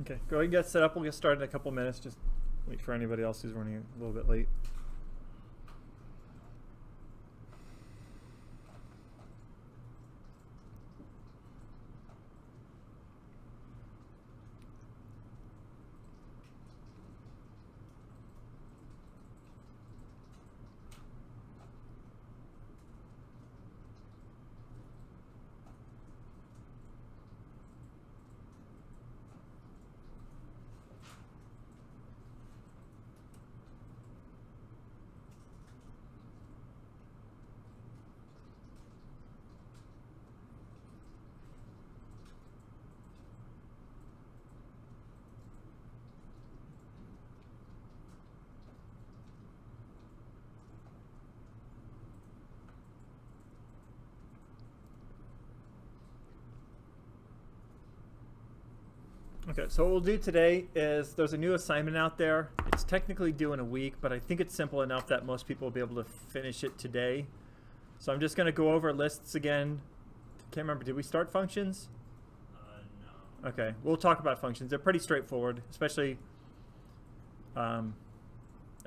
Okay, go ahead and get set up. We'll get started in a couple minutes. Just wait for anybody else who's running a little bit late. Okay, so what we'll do today is there's a new assignment out there. It's technically due in a week, but I think it's simple enough that most people will be able to finish it today. So I'm just going to go over lists again. Can't remember, did we start functions? No. Okay, we'll talk about functions. They're pretty straightforward, especially, I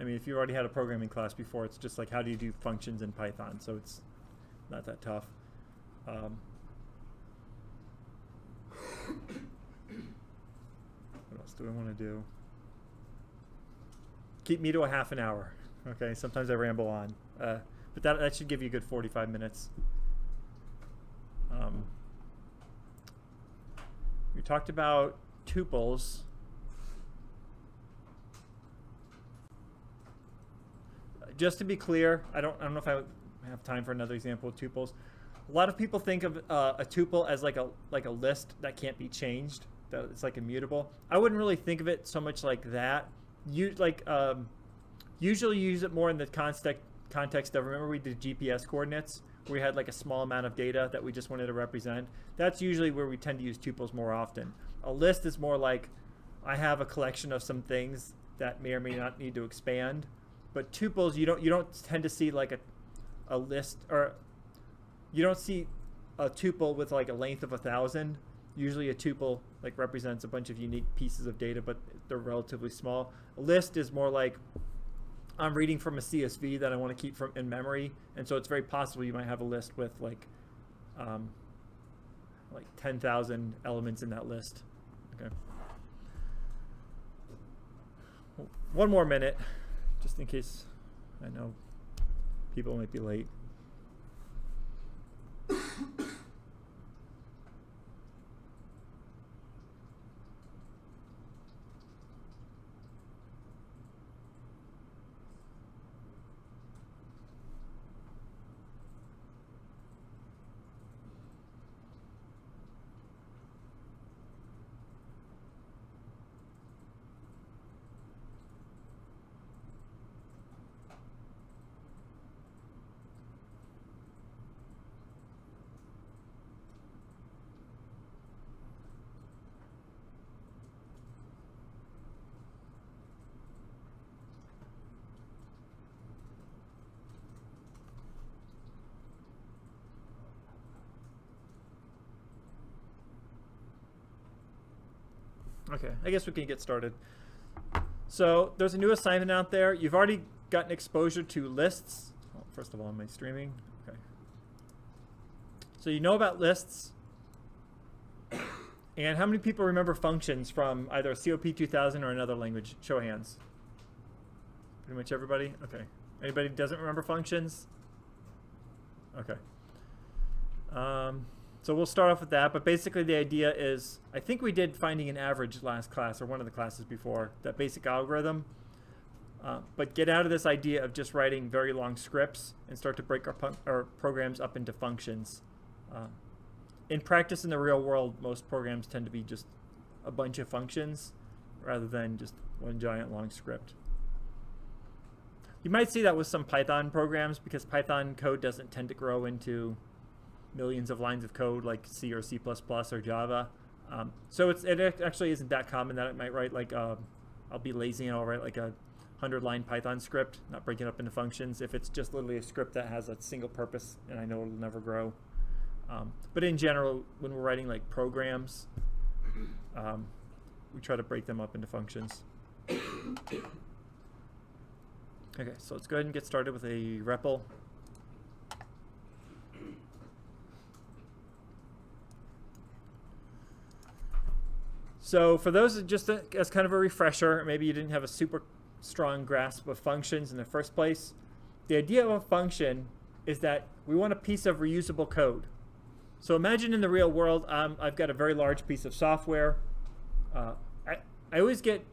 mean, if you already had a programming class before, it's just like how do you do functions in Python, so it's not that tough. What else do I want to do? Keep me to a half an hour. Okay, sometimes I ramble on. But that should give you a good 45 minutes. We talked about tuples. Just to be clear, I don't know if I have time for another example of tuples. A lot of people think of a tuple as like a list that can't be changed. That it's like immutable. I wouldn't really think of it so much like that. Usually use it more in the context of, remember we did GPS coordinates where we had like a small amount of data that we just wanted to represent. That's usually where we tend to use tuples more often. A list is more like I have a collection of some things that may or may not need to expand. But tuples, you don't tend to see like a list, or you don't see a tuple with like a length of 1,000. Usually a tuple like represents a bunch of unique pieces of data, but they're relatively small. A list is more like I'm reading from a CSV that I want to keep in memory, and so it's very possible you might have a list with like 10,000 elements in that list. Okay. One more minute, just in case I know people might be late. Okay, I guess we can get started. So there's a new assignment out there. You've already gotten exposure to lists. Oh, first of all, am I streaming? Okay. So you know about lists. And how many people remember functions from either COP2030 or another language? Show of hands. Pretty much everybody? Okay. Anybody doesn't remember functions? Okay. So we'll start off with that, but basically the idea is, I think we did finding an average last class, or one of the classes before, that basic algorithm. But get out of this idea of just writing very long scripts and start to break our programs up into functions. In practice, in the real world, most programs tend to be just a bunch of functions rather than just one giant long script. You might see that with some Python programs, because Python code doesn't tend to grow into millions of lines of code like C or C++ or Java. So it actually isn't that common that it might write like, I'll be lazy and I'll write like a 100-line Python script, not break it up into functions, if it's just literally a script that has a single purpose and I know it'll never grow. But in general, when we're writing like programs, we try to break them up into functions. Okay, so let's go ahead and get started with a REPL. So for those, just as kind of a refresher, maybe you didn't have a super strong grasp of functions in the first place. The idea of a function is that we want a piece of reusable code. So imagine in the real world, I've got a very large piece of software. I always get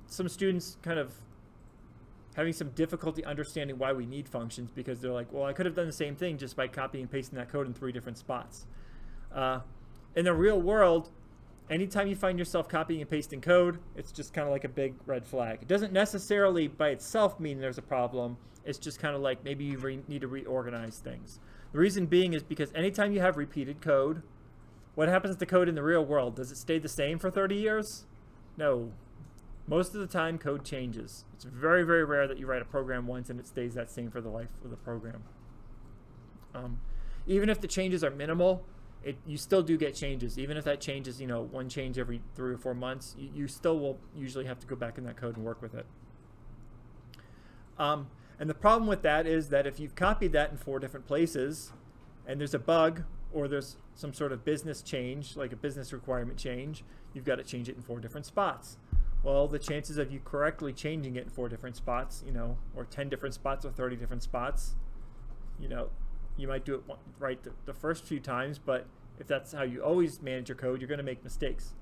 some students kind of having some difficulty understanding why we need functions, because they're like, well, I could have done the same thing just by copying and pasting that code in 3 different spots. In the real world, anytime you find yourself copying and pasting code, it's just kind of like a big red flag. It doesn't necessarily by itself mean there's a problem. It's just kind of like maybe you need to reorganize things. The reason being is because anytime you have repeated code, what happens to code in the real world? Does it stay the same for 30 years? No. Most of the time, code changes. It's very, very rare that you write a program once and it stays that same for the life of the program. Even if the changes are minimal, you still do get changes. Even if that change is, one change every 3 or 4 months, you still will usually have to go back in that code and work with it. And the problem with that is that if you've copied that in 4 different places and there's a bug or there's some sort of business change, like a business requirement change, you've got to change it in 4 different spots. Well, the chances of you correctly changing it in 4 different spots, or 10 different spots or 30 different spots, you might do it right the first few times, but if that's how you always manage your code, you're going to make mistakes.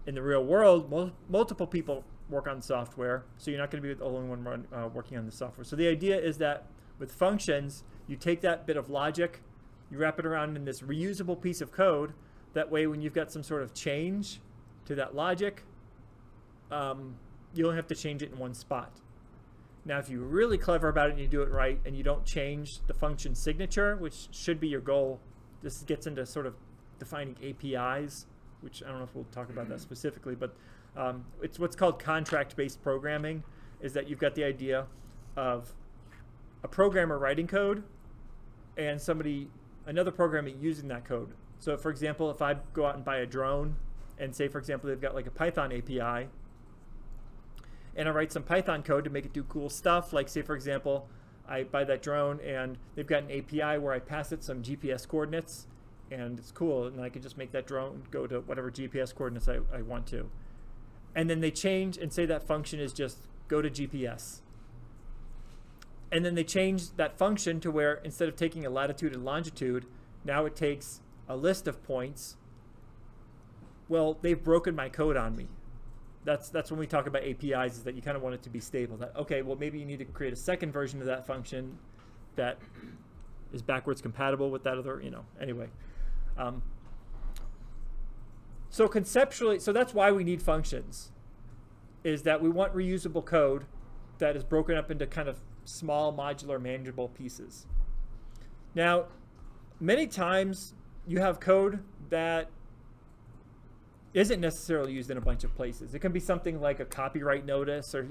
In the real world, multiple people work on software, so you're not going to be the only one working on the software. So the idea is that with functions, you take that bit of logic, you wrap it around in this reusable piece of code. That way, when you've got some sort of change to that logic, you only have to change it in 1 spot. Now, if you're really clever about it and you do it right and you don't change the function signature, which should be your goal, this gets into sort of defining APIs, which I don't know if we'll talk about that specifically, but it's what's called contract-based programming, is that you've got the idea of a programmer writing code and another programmer using that code. So for example, if I go out and buy a drone and say, for example, they've got like a Python API, and I write some Python code to make it do cool stuff, like say, for example, I buy that drone and they've got an API where I pass it some GPS coordinates and it's cool, and I can just make that drone go to whatever GPS coordinates I want to. And then they change and say that function is just go to GPS. And then they change that function to where instead of taking a latitude and longitude, now it takes a list of points. Well, they've broken my code on me. That's when we talk about APIs, is that you kind of want it to be stable. That, okay, well, maybe you need to create a second version of that function that is backwards compatible with that other, anyway. So conceptually, so that's why we need functions, is that we want reusable code that is broken up into kind of small, modular, manageable pieces. Now, many times you have code that isn't necessarily used in a bunch of places. It can be something like a copyright notice or,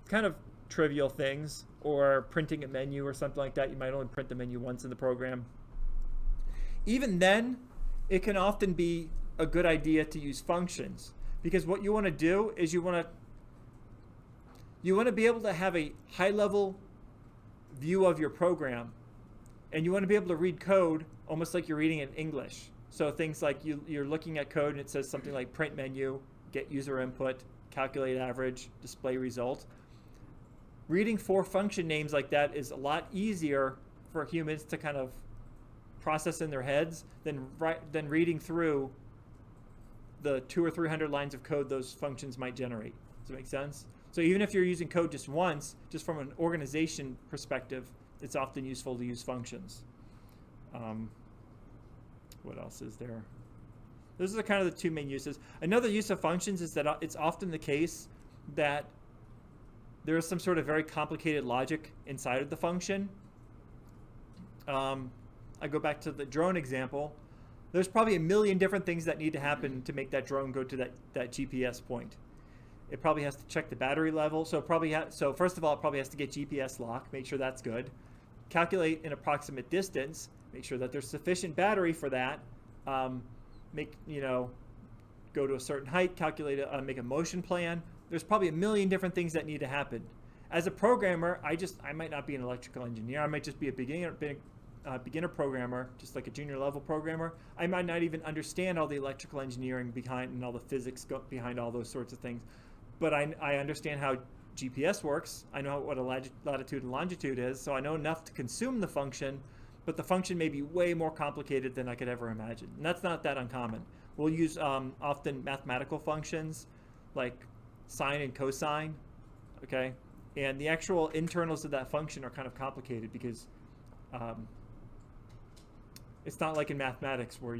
kind of trivial things, or printing a menu or something like that. You might only print the menu once in the program. Even then, it can often be a good idea to use functions, because what you want to do is you want to be able to have a high-level view of your program, and you want to be able to read code almost like you're reading in English. So things like you're looking at code and it says something like print menu, get user input, calculate average, display result. Reading 4 function names like that is a lot easier for humans to kind of process in their heads than reading through the 200 or 300 lines of code those functions might generate. Does that make sense? So even if you're using code just once, just from an organization perspective, it's often useful to use functions. What else is there? Those are kind of the 2 main uses. Another use of functions is that it's often the case that there is some sort of very complicated logic inside of the function. I go back to the drone example. There's probably a million different things that need to happen to make that drone go to that GPS point. It probably has to check the battery level. So first of all, it probably has to get GPS lock, make sure that's good. Calculate an approximate distance, make sure that there's sufficient battery for that. go to a certain height, calculate make a motion plan. There's probably a million different things that need to happen. As a programmer, I might not be an electrical engineer. I might just be a beginner programmer, just like a junior level programmer. I might not even understand all the electrical engineering behind and all the physics behind all those sorts of things. But I understand how GPS works. I know what a latitude and longitude is, so I know enough to consume the function, but the function may be way more complicated than I could ever imagine. And that's not that uncommon. We'll use often mathematical functions like sine and cosine, okay? And the actual internals of that function are kind of complicated because it's not like in mathematics where,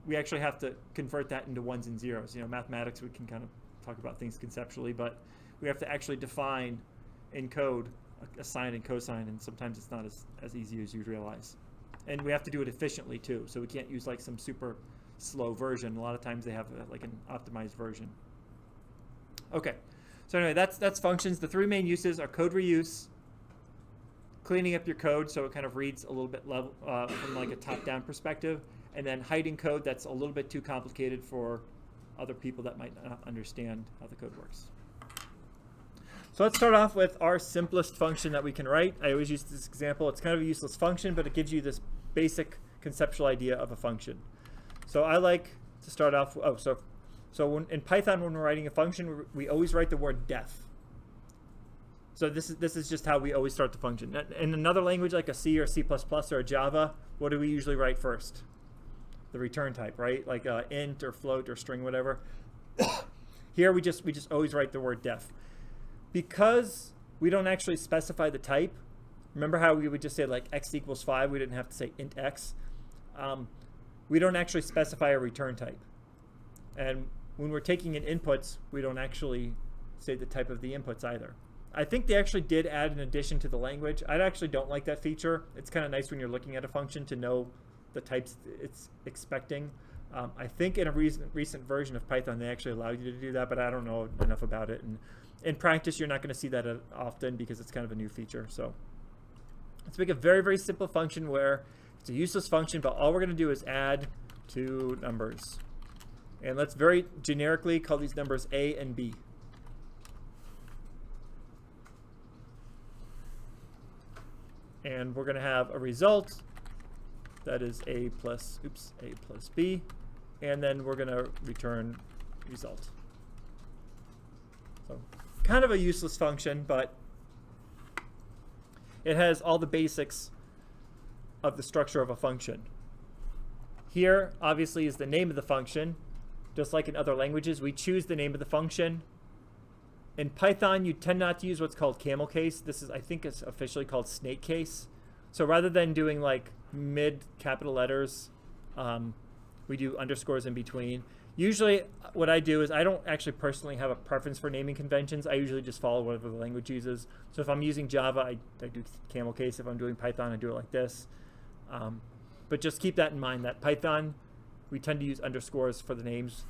we actually have to convert that into ones and zeros. Mathematics, we can kind of talk about things conceptually, but we have to actually define in code a sine and cosine, and sometimes it's not as easy as you'd realize. And we have to do it efficiently too, so we can't use like some super slow version. A lot of times they have like an optimized version. Okay, so anyway, that's functions. The three main uses are code reuse, cleaning up your code so it kind of reads a little bit level from like a top-down perspective, and then hiding code that's a little bit too complicated for other people that might not understand how the code works. So let's start off with our simplest function that we can write. I always use this example. It's kind of a useless function, but it gives you this basic conceptual idea of a function. So I like to start off, so in Python, when we're writing a function, we always write the word def. So this is just how we always start the function. In another language like a C or C++ or a Java, what do we usually write first? The return type, right? Like int or float or string, whatever. Here we just always write the word def. Because we don't actually specify the type, remember how we would just say like x equals 5, we didn't have to say int x. We don't actually specify a return type. And when we're taking in inputs, we don't actually say the type of the inputs either. I think they actually did add an addition to the language. I actually don't like that feature. It's kind of nice when you're looking at a function to know the types it's expecting. I think in a recent version of Python, they actually allow you to do that, but I don't know enough about it. And in practice, you're not going to see that often because it's kind of a new feature. So let's make a very, very simple function where it's a useless function, but all we're going to do is add two numbers. And let's very generically call these numbers A and B. And we're going to have a result that is A plus B. And then we're going to return result. So kind of a useless function, but it has all the basics of the structure of a function. Here, obviously, is the name of the function. Just like in other languages, we choose the name of the function. In Python, you tend not to use what's called camel case. This is, I think it's officially called snake case. So rather than doing like mid capital letters, we do underscores in between. Usually what I do is I don't actually personally have a preference for naming conventions. I usually just follow whatever the language uses. So if I'm using Java, I do camel case. If I'm doing Python, I do it like this. But just keep that in mind that Python, we tend to use underscores for the names.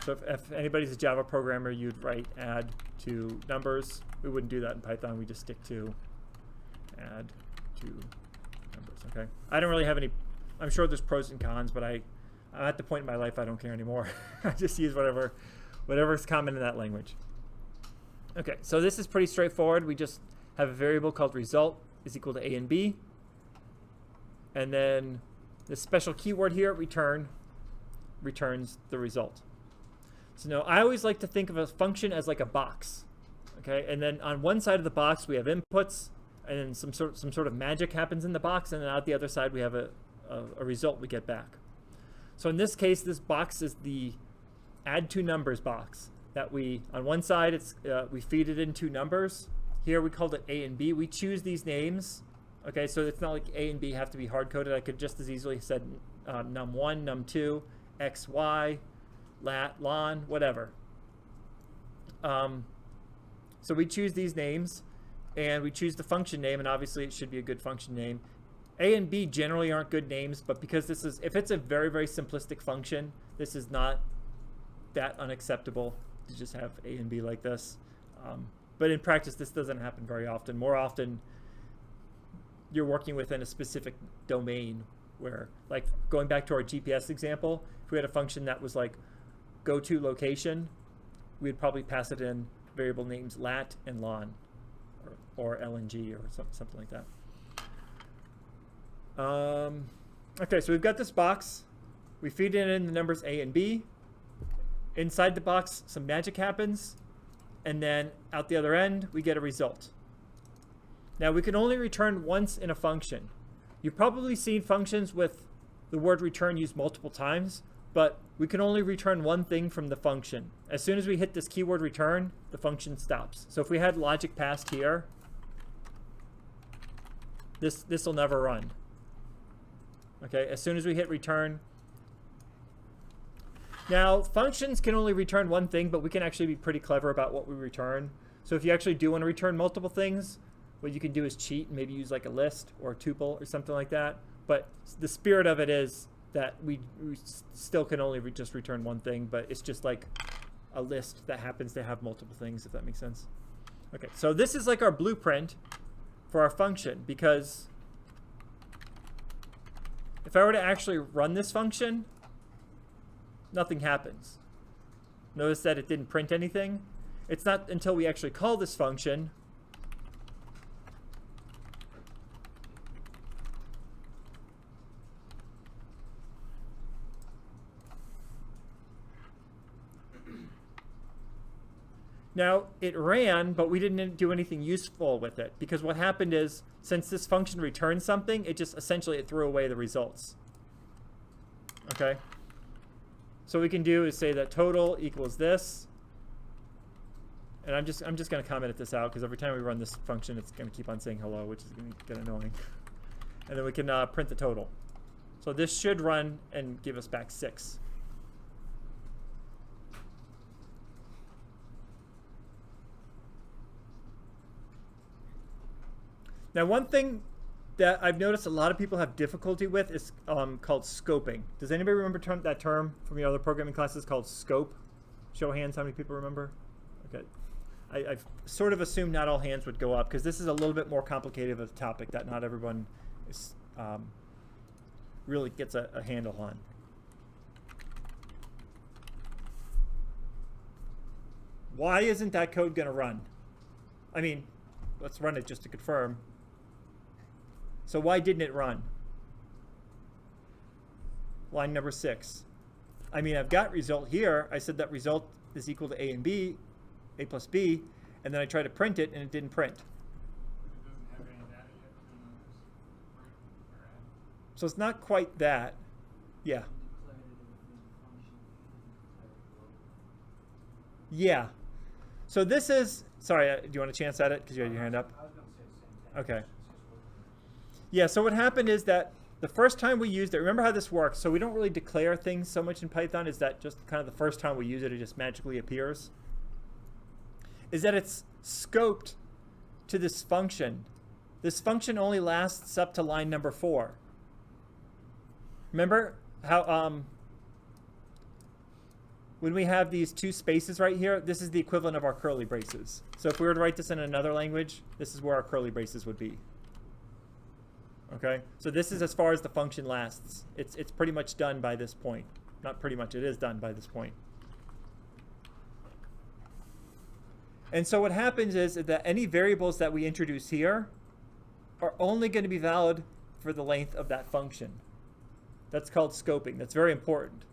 So if anybody's a Java programmer, you'd write add two numbers. We wouldn't do that in Python. We just stick to add two numbers, okay? I don't really have any, I'm sure there's pros and cons, but I'm at the point in my life I don't care anymore. I just use whatever's common in that language. Okay, so this is pretty straightforward. We just have a variable called result is equal to A and B. And then this special keyword here, return, returns the result. So now I always like to think of a function as like a box, okay? And then on one side of the box we have inputs, and then some sort of magic happens in the box, and then out the other side we have a result we get back. So in this case, this box is the add two numbers box that we, on one side it's we feed it in two numbers. Here we called it A and B. We choose these names, okay? So it's not like A and B have to be hard coded. I could just as easily have said num1, num2, x, y, lat, lon, whatever. So we choose these names, and we choose the function name, and obviously it should be a good function name. A and B generally aren't good names, but because this is, if it's a very, very simplistic function, this is not that unacceptable to just have A and B like this. But in practice, this doesn't happen very often. More often, you're working within a specific domain where, like, going back to our GPS example, if we had a function that was like go to location, we'd probably pass it in variable names lat and lon, or lng, or something like that. Okay, so we've got this box. We feed it in the numbers a and b. Inside the box, some magic happens, and then out the other end, we get a result. Now, we can only return once in a function. You've probably seen functions with the word return used multiple times, but we can only return one thing from the function. As soon as we hit this keyword return, the function stops. So if we had logic passed here, this will never run. Okay, as soon as we hit return. Now, functions can only return one thing, but we can actually be pretty clever about what we return. So if you actually do want to return multiple things, what you can do is cheat and maybe use like a list or a tuple or something like that. But the spirit of it is that we still can only just return one thing, but it's just like a list that happens to have multiple things, if that makes sense. Okay, so this is like our blueprint for our function, because if I were to actually run this function, nothing happens. Notice that it didn't print anything. It's not until we actually call this function Now, it ran, but we didn't do anything useful with it, because what happened is, since this function returned something, it just essentially threw away the results. Okay? So what we can do is say that total equals this. And I'm just going to comment this out, because every time we run this function, it's going to keep on saying hello, which is going to get annoying. And then we can print the total. So this should run and give us back 6. Now, one thing that I've noticed a lot of people have difficulty with is called scoping. Does anybody remember that term from your other programming classes called scope? Show of hands, how many people remember? Okay. I've sort of assumed not all hands would go up, because this is a little bit more complicated of a topic that not everyone is, really gets a handle on. Why isn't that code going to run? I mean, let's run it just to confirm. So why didn't it run? Line number 6. I mean, I've got result here. I said that result is equal to a and b, a plus b, and then I tried to print it, and it didn't print. It doesn't have any data yet from the print or add. So it's not quite that. Yeah. Yeah. So this is, sorry, do you want a chance at it? Because you had your hand up. I was going to say the same thing. Okay. Yeah, so what happened is that the first time we used it, remember how this works? So we don't really declare things so much in Python. Is that just kind of the first time we use it, it just magically appears? Is that it's scoped to this function. This function only lasts up to line number 4. Remember how when we have these two spaces right here, this is the equivalent of our curly braces. So if we were to write this in another language, this is where our curly braces would be. Okay, so this is as far as the function lasts. It's pretty much done by this point. Not pretty much, it is done by this point. And so what happens is that any variables that we introduce here are only going to be valid for the length of that function. That's called scoping. That's very important.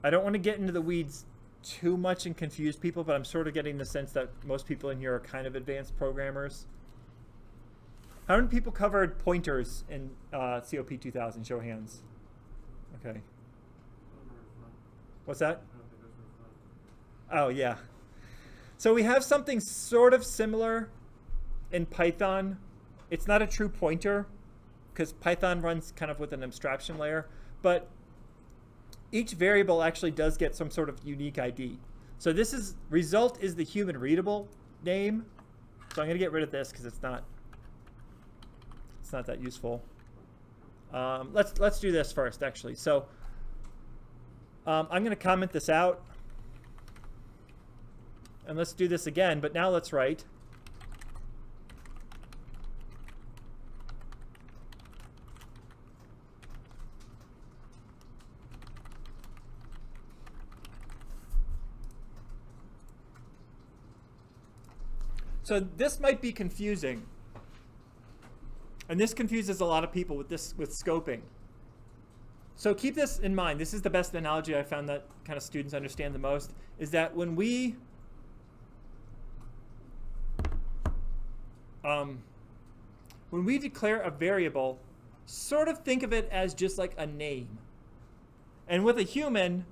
I don't want to get into the weeds too much and confuse people, but I'm sort of getting the sense that most people in here are kind of advanced programmers. How many people covered pointers in COP2030? Show of hands. Okay. What's that? Oh, yeah. So we have something sort of similar in Python. It's not a true pointer, because Python runs kind of with an abstraction layer, but each variable actually does get some sort of unique ID. So this is, result is the human readable name. So I'm going to get rid of this because it's not that useful. Let's do this first, actually. So I'm going to comment this out. And let's do this again, but now let's write So this might be confusing. And this confuses a lot of people with scoping. So keep this in mind. This is the best analogy I found that kind of students understand the most, is that when we declare a variable, sort of think of it as just like a name. And with a human,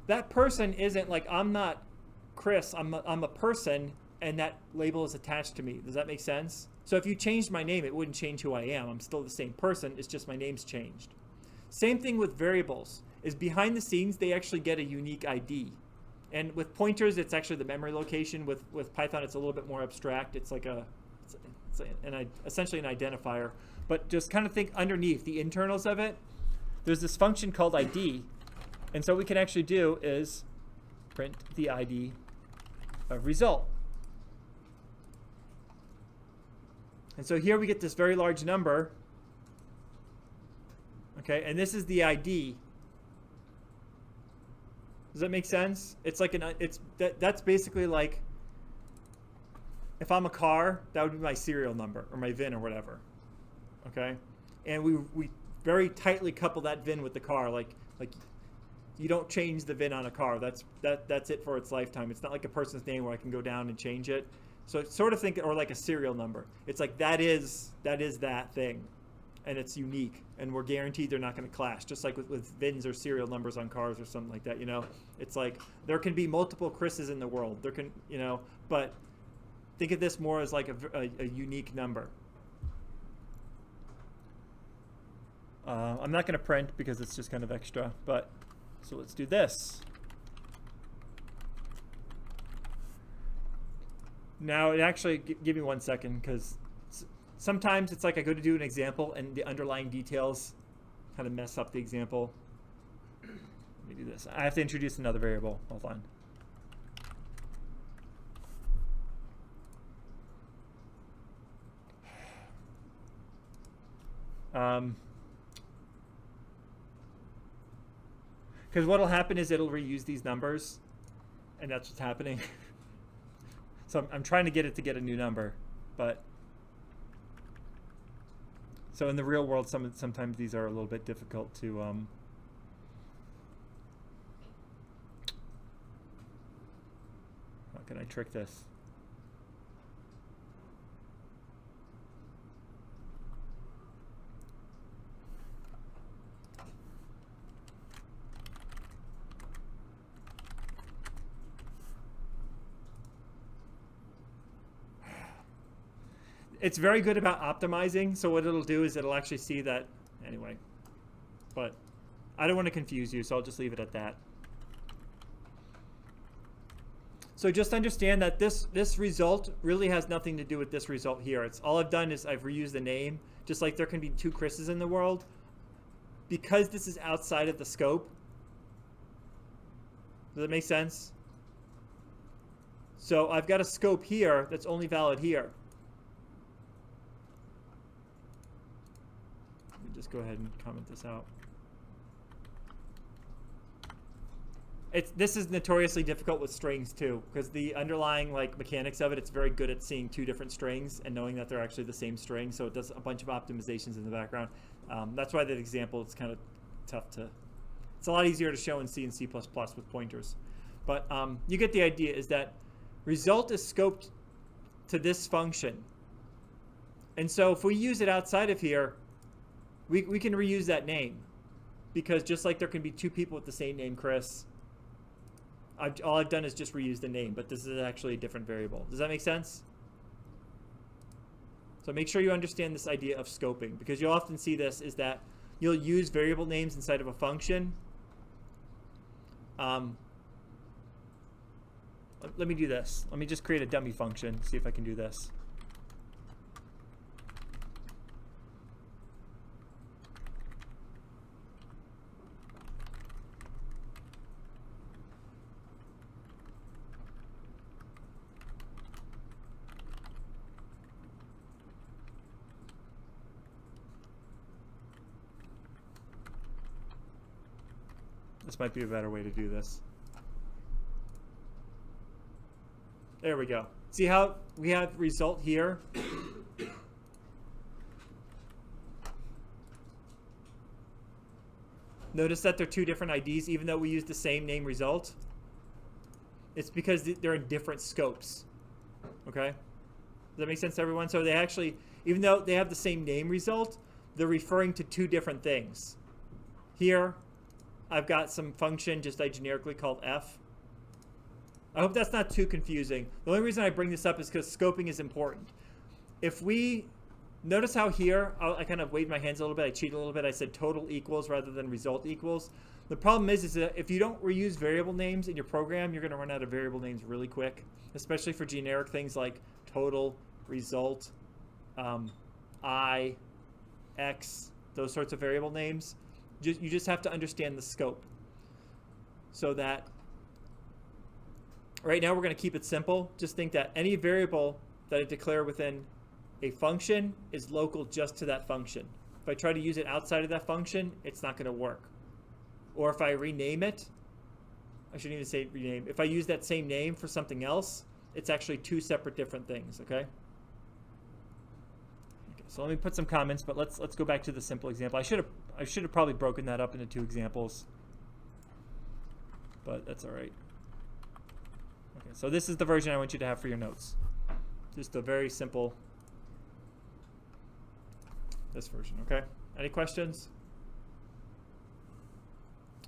that person isn't like, I'm not Chris, I'm a person, and that label is attached to me. Does that make sense? So if you changed my name, it wouldn't change who I am. I'm still the same person, it's just my name's changed. Same thing with variables, is behind the scenes, they actually get a unique ID. And with pointers, it's actually the memory location. With Python, it's a little bit more abstract. It's like essentially an identifier. But just kind of think underneath the internals of it, there's this function called ID. And so what we can actually do is print the ID of result. And so here we get this very large number. Okay, and this is the ID. Does that make sense? It's like that's basically like, if I'm a car, that would be my serial number or my VIN or whatever. Okay, and we very tightly couple that VIN with the car. Like you don't change the VIN on a car. That's it for its lifetime. It's not like a person's name where I can go down and change it. So sort of think, or like a serial number. It's like that is that thing, and it's unique, and we're guaranteed they're not going to clash. Just like with VINs or serial numbers on cars or something like that. You know, it's like there can be multiple Chris's in the world. There can, you know, but think of this more as like a unique number. I'm not going to print because it's just kind of extra, but so let's do this. Now, it actually, give me 1 second, because sometimes it's like I go to do an example and the underlying details kind of mess up the example. Let me do this. I have to introduce another variable. Hold on. Because what will happen is it'll reuse these numbers, and that's what's happening. So I'm trying to get it to get a new number, but so in the real world, sometimes these are a little bit difficult to how can I trick this? It's very good about optimizing. So what it'll do is it'll actually see that anyway. But I don't want to confuse you, so I'll just leave it at that. So just understand that this result really has nothing to do with this result here. It's all I've done is I've reused the name, just like there can be two Chris's in the world. Because this is outside of the scope. Does that make sense? So I've got a scope here that's only valid here. Just go ahead and comment this out. This is notoriously difficult with strings too, because the underlying mechanics of it, it's very good at seeing two different strings and knowing that they're actually the same string. So it does a bunch of optimizations in the background. That's why that example is kind of tough to. It's a lot easier to show in C and C++ with pointers. But you get the idea. Is that result is scoped to this function, and so if we use it outside of here, we can reuse that name, because just like there can be two people with the same name, Chris, all I've done is just reuse the name, but this is actually a different variable. Does that make sense? So make sure you understand this idea of scoping, because you'll often see this is that you'll use variable names inside of a function. Let me do this. Let me just create a dummy function, see if I can do this. This might be a better way to do this. There we go. See how we have result here? Notice that they're two different IDs, even though we use the same name result. It's because they're in different scopes. Okay? Does that make sense to everyone? So they actually, even though they have the same name result, they're referring to two different things. Here, I've got some function just generically called f. I hope that's not too confusing. The only reason I bring this up is because scoping is important. If we notice how here, I kind of waved my hands a little bit, I cheated a little bit, I said total equals rather than result equals. The problem is that if you don't reuse variable names in your program, you're going to run out of variable names really quick, especially for generic things like total, result, I, x, those sorts of variable names. You just have to understand the scope. So that right now we're going to keep it simple. Just think that any variable that I declare within a function is local just to that function. If I try to use it outside of that function, it's not going to work. Or if I rename it, I shouldn't even say rename. If I use that same name for something else, it's actually two separate different things, okay? So let me put some comments, but let's go back to the simple example. I should have probably broken that up into two examples, but that's all right. Okay, so this is the version I want you to have for your notes. Just a very simple, this version, okay? Any questions?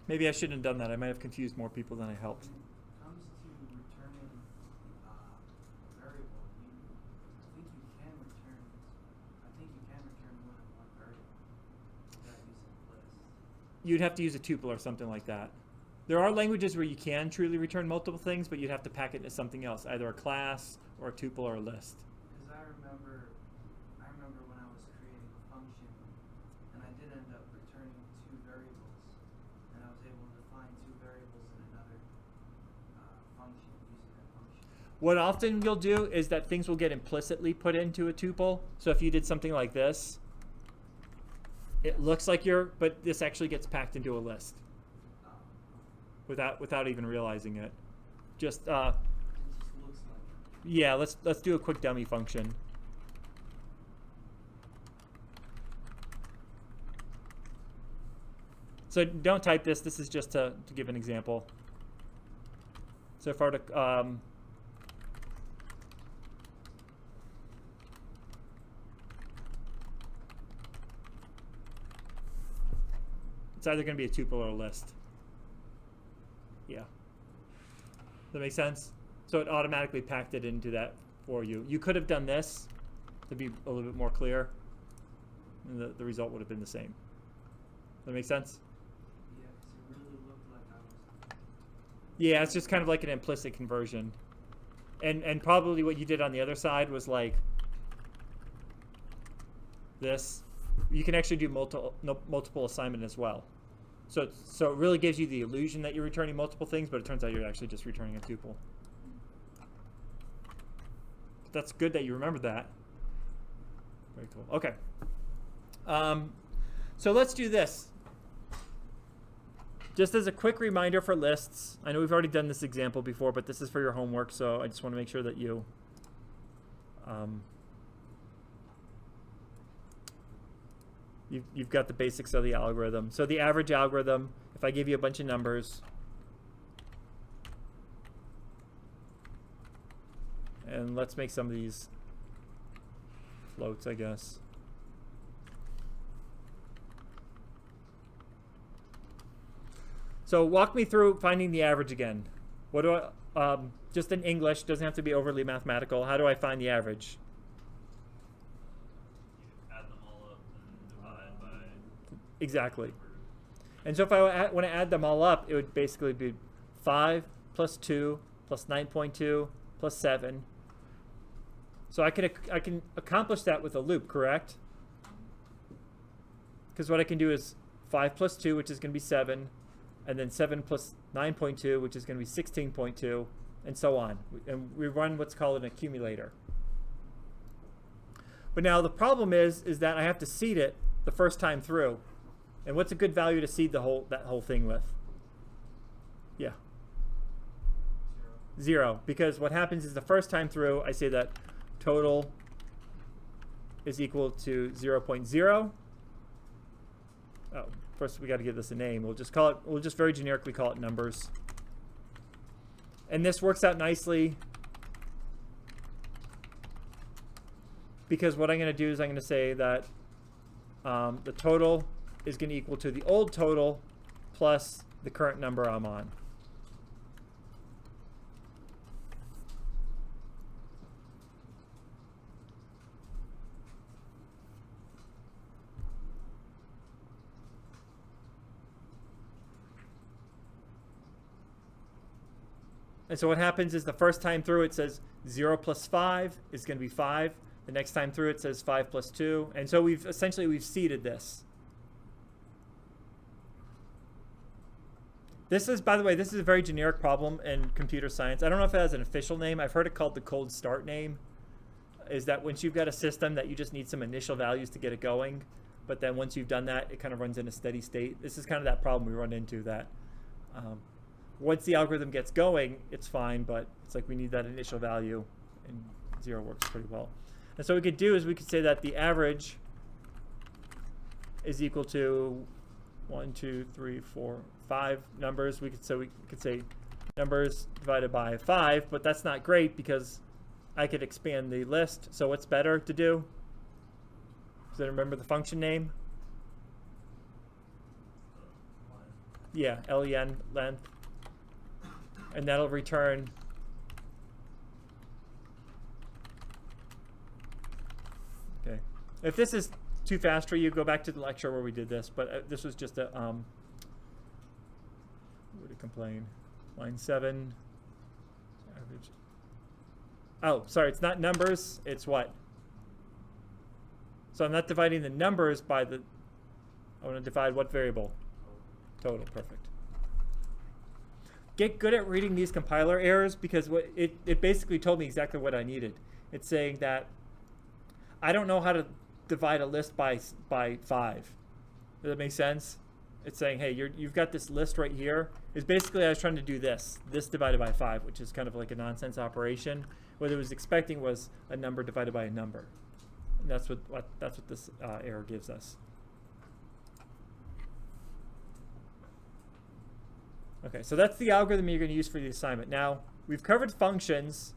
Maybe I shouldn't have done that. I might have confused more people than I helped. When it comes to returning a variable, I think you can return more than one variable without using a list. You'd have to use a tuple or something like that. There are languages where you can truly return multiple things, but you'd have to pack it as something else, either a class or a tuple or a list. Because I remember when I was creating a function, and I did end up returning two variables, and I was able to define two variables in another function using that function. What often you'll do is that things will get implicitly put into a tuple. So if you did something like this, it looks like but this actually gets packed into a list without even realizing it. Just It just looks like it. yeah, let's do a quick dummy function. So don't type this. This is just to give an example. So far to it's either going to be a tuple or a list. Yeah. Does that make sense? So it automatically packed it into that for you. You could have done this to be a little bit more clear, and the result would have been the same. Does that make sense? Yeah, because it really looked like I was. Yeah, it's just kind of like an implicit conversion. And probably what you did on the other side was like this. You can actually do multiple assignment as well. So it really gives you the illusion that you're returning multiple things, but it turns out you're actually just returning a tuple. But that's good that you remembered that. Very cool. Okay. So let's do this. Just as a quick reminder for lists, I know we've already done this example before, but this is for your homework, so I just want to make sure that you've got the basics of the algorithm. So the average algorithm, if I give you a bunch of numbers, and let's make some of these floats, I guess. So walk me through finding the average again. What do I, just in English, doesn't have to be overly mathematical. How do I find the average? Exactly. And so if I want to add them all up, it would basically be 5 plus 2 plus 9.2 plus 7. So I can accomplish that with a loop, correct? Because what I can do is 5 plus 2, which is going to be 7, and then 7 plus 9.2, which is going to be 16.2, and so on. And we run what's called an accumulator. But now the problem is that I have to seed it the first time through. And what's a good value to seed that whole thing with? Yeah. 0, because what happens is the first time through, I say that total is equal to 0.0. Oh, first we got to give this a name. We'll just call it, we'll just very generically call it numbers. And this works out nicely because what I'm going to do is I'm going to say that the total is going to equal to the old total plus the current number I'm on. And so what happens is the first time through it says 0 plus 5 is going to be 5. The next time through it says 5 plus 2. And so we've seeded this. This is, by the way, this is a very generic problem in computer science. I don't know if it has an official name. I've heard it called the cold start name. Is that once you've got a system that you just need some initial values to get it going, but then once you've done that, it kind of runs in a steady state. This is kind of that problem we run into, that once the algorithm gets going, it's fine, but it's like we need that initial value, and 0 works pretty well. And so what we could do is we could say that the average is equal to 1, 2, 3, 4, 5 numbers. We could say numbers divided by 5, but that's not great because I could expand the list. So what's better to do? Does anyone remember the function name? Yeah, len, length. And that'll return okay. If this is too fast for you, go back to the lecture where we did this, but this was just a would it complain? Line 7 average. Oh, sorry, it's not numbers, it's what? So I'm not dividing the numbers by the, I want to divide what variable? Total, perfect. Get good at reading these compiler errors because what it basically told me exactly what I needed. It's saying that I don't know how to divide a list by 5. Does that make sense? It's saying, hey, you've got this list right here. It's basically I was trying to do this divided by 5, which is kind of like a nonsense operation. What it was expecting was a number divided by a number. And that's what this error gives us. Okay, so that's the algorithm you're going to use for the assignment. Now, we've covered functions.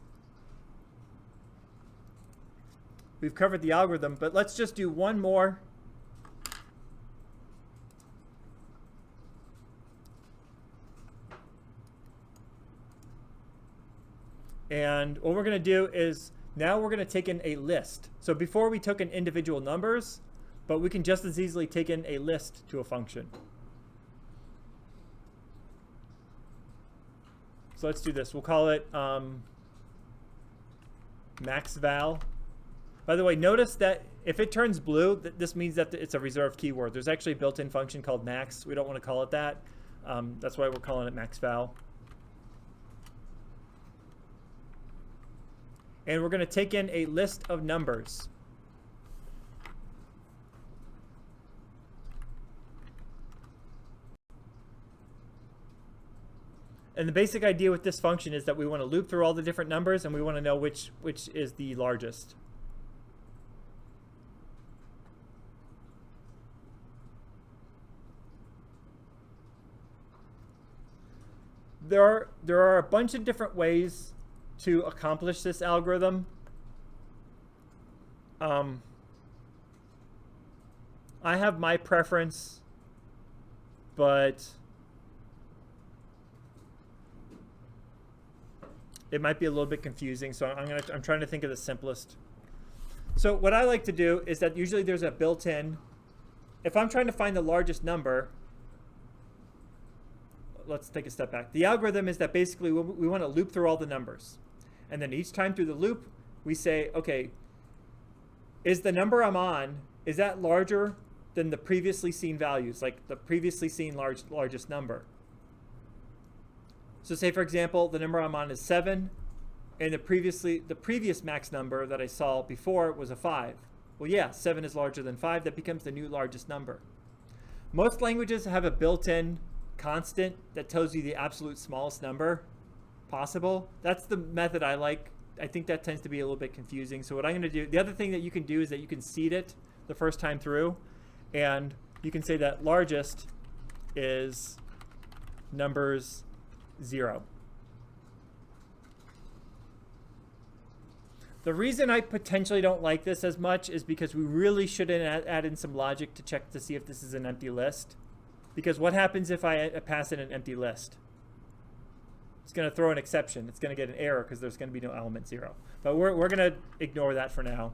We've covered the algorithm, but let's just do one more. And what we're going to do is now we're going to take in a list. So before we took in individual numbers, but we can just as easily take in a list to a function. So let's do this. We'll call it maxval. By the way, notice that if it turns blue, this means that it's a reserved keyword. There's actually a built-in function called max. We don't want to call it that. That's why we're calling it maxval. And we're going to take in a list of numbers. And the basic idea with this function is that we want to loop through all the different numbers and we want to know which is the largest. There are a bunch of different ways to accomplish this algorithm. I have my preference, but it might be a little bit confusing, so I'm trying to think of the simplest. So what I like to do is that usually there's a built-in, if I'm trying to find the largest number, let's take a step back. The algorithm is that basically we want to loop through all the numbers. And then each time through the loop, we say, okay, is the number I'm on, is that larger than the previously seen values, like the previously seen largest number? So say, for example, the number I'm on is 7, and the previous max number that I saw before was a 5. Well, yeah, 7 is larger than 5. That becomes the new largest number. Most languages have a built-in constant that tells you the absolute smallest number possible. That's the method I like. I think that tends to be a little bit confusing. So what I'm going to do, the other thing that you can do is that you can seed it the first time through, and you can say that largest is numbers 0. The reason I potentially don't like this as much is because we really should add in some logic to check to see if this is an empty list. Because what happens if I pass in an empty list? It's going to throw an exception. It's going to get an error because there's going to be no element 0. But we're going to ignore that for now.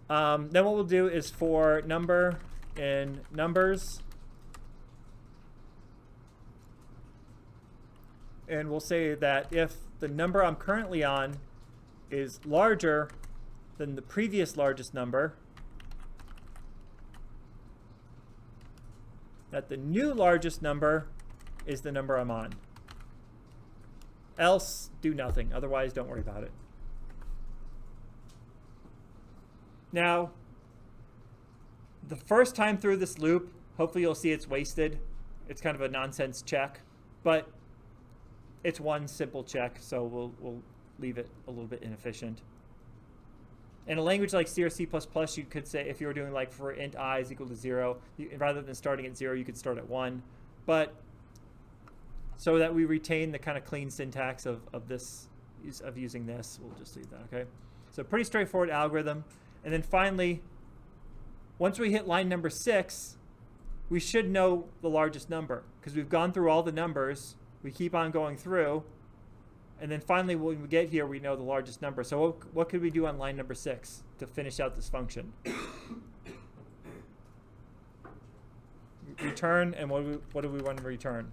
Then what we'll do is for number in numbers, and we'll say that if the number I'm currently on is larger than the previous largest number, that the new largest number is the number I'm on. Else, do nothing. Otherwise, don't worry about it. Now, the first time through this loop, hopefully you'll see it's wasted. It's kind of a nonsense check, but it's one simple check, so we'll leave it a little bit inefficient. In a language like C or C++, you could say, if you were doing like for int I is equal to 0, rather than starting at 0, you could start at 1. But so that we retain the kind of clean syntax of using this, we'll just leave that, okay? So pretty straightforward algorithm. And then finally, once we hit line number 6, we should know the largest number because we've gone through all the numbers. We keep on going through. And then finally, when we get here, we know the largest number. So what could we do on line number 6 to finish out this function? Return, and what do we want to return?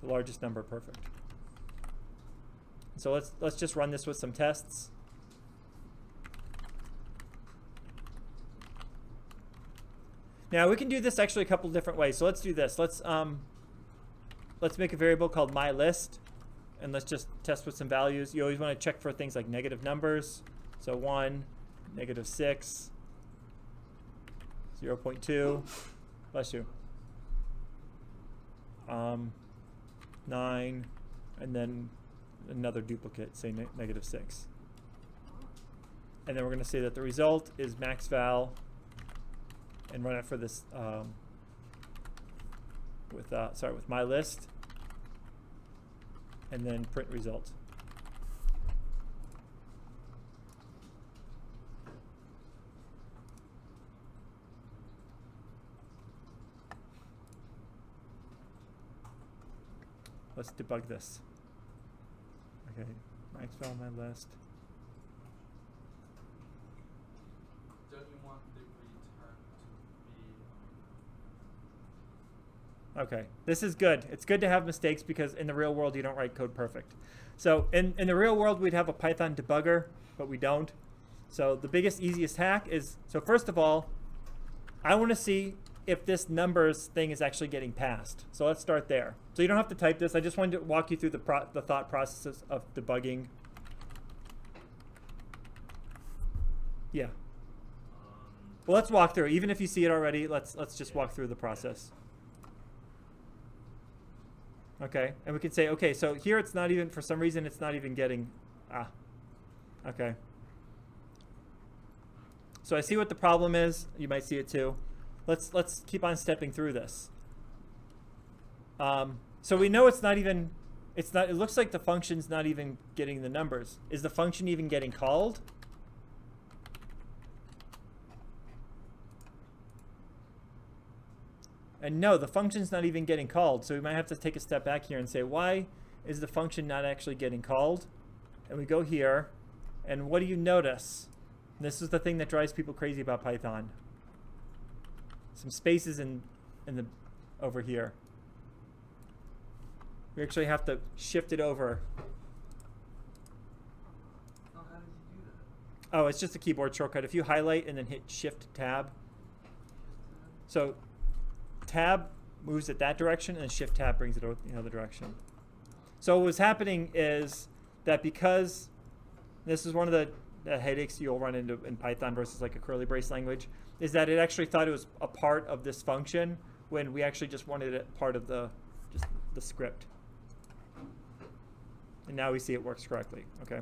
The largest number, perfect. So let's just run this with some tests. Now we can do this actually a couple different ways. So let's do this. Let's make a variable called mylist, and let's just test with some values. You always want to check for things like negative numbers. So 1, -6, 0.2, bless you, 9, and then another duplicate, say -6. And then we're going to say that the result is max val, and run it for this with mylist, and then print result. Let's debug this. Okay, max val mylist. Don't you want the return to be? Okay, this is good. It's good to have mistakes because in the real world you don't write code perfect. So in the real world we'd have a Python debugger, but we don't. So the biggest, easiest hack is, so first of all, I want to see if this numbers thing is actually getting passed. So let's start there. So you don't have to type this. I just wanted to walk you through the thought processes of debugging. Yeah. Well, let's walk through. Even if you see it already, let's just walk through the process. Okay, and we can say, okay, so here it's not even, for some reason, it's not even getting, okay. So I see what the problem is. You might see it too. Let's keep on stepping through this. So we know it's not even, it looks like the function's not even getting the numbers. Is the function even getting called? And no, the function's not even getting called. So we might have to take a step back here and say, why is the function not actually getting called? And we go here, and what do you notice? And this is the thing that drives people crazy about Python. Some spaces over here. We actually have to shift it over. Oh, how did you do that? Oh, it's just a keyboard shortcut. If you highlight and then hit Shift Tab. So Tab moves it that direction, and Shift Tab brings it the other direction. So what was happening is that because this is one of the headaches you'll run into in Python versus like a curly brace language, is that it actually thought it was a part of this function when we actually just wanted it part of the script. And now we see it works correctly. Okay.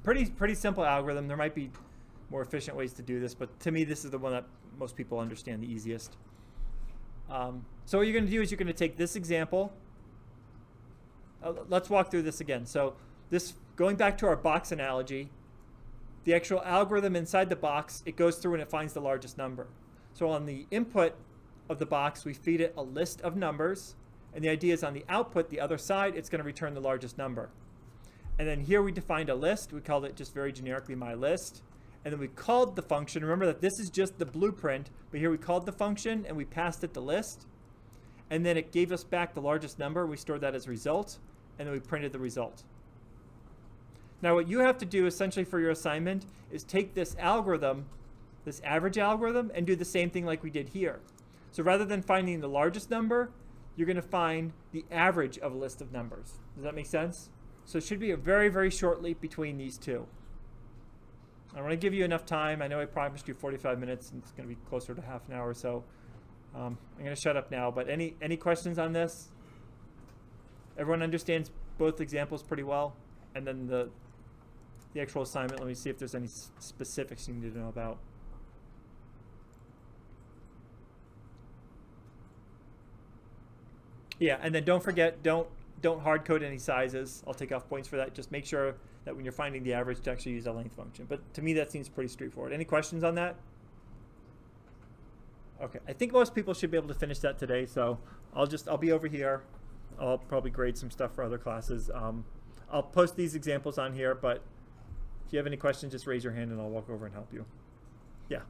Pretty simple algorithm. There might be more efficient ways to do this, but to me, this is the one that most people understand the easiest. So what you're going to do is you're going to take this example. Let's walk through this again. So this, going back to our box analogy, the actual algorithm inside the box, it goes through and it finds the largest number. So on the input of the box, we feed it a list of numbers. And the idea is on the output, the other side, it's going to return the largest number. And then here we defined a list. We called it just very generically my list. And then we called the function. Remember that this is just the blueprint, but here we called the function and we passed it the list. And then it gave us back the largest number. We stored that as a result, and then we printed the result. Now what you have to do essentially for your assignment is take this algorithm, this average algorithm, and do the same thing like we did here. So rather than finding the largest number, you're going to find the average of a list of numbers. Does that make sense? So it should be a very, very short leap between these two. I want to give you enough time. I know I promised you 45 minutes, and it's going to be closer to half an hour or so. I'm going to shut up now, but any questions on this? Everyone understands both examples pretty well? And then the actual assignment, let me see if there's any specifics you need to know about. Yeah, and then don't forget, don't hard code any sizes. I'll take off points for that. Just make sure that when you're finding the average to actually use a length function. But to me, that seems pretty straightforward. Any questions on that? Okay, I think most people should be able to finish that today. So I'll be over here. I'll probably grade some stuff for other classes. I'll post these examples on here, but if you have any questions, just raise your hand and I'll walk over and help you. Yeah.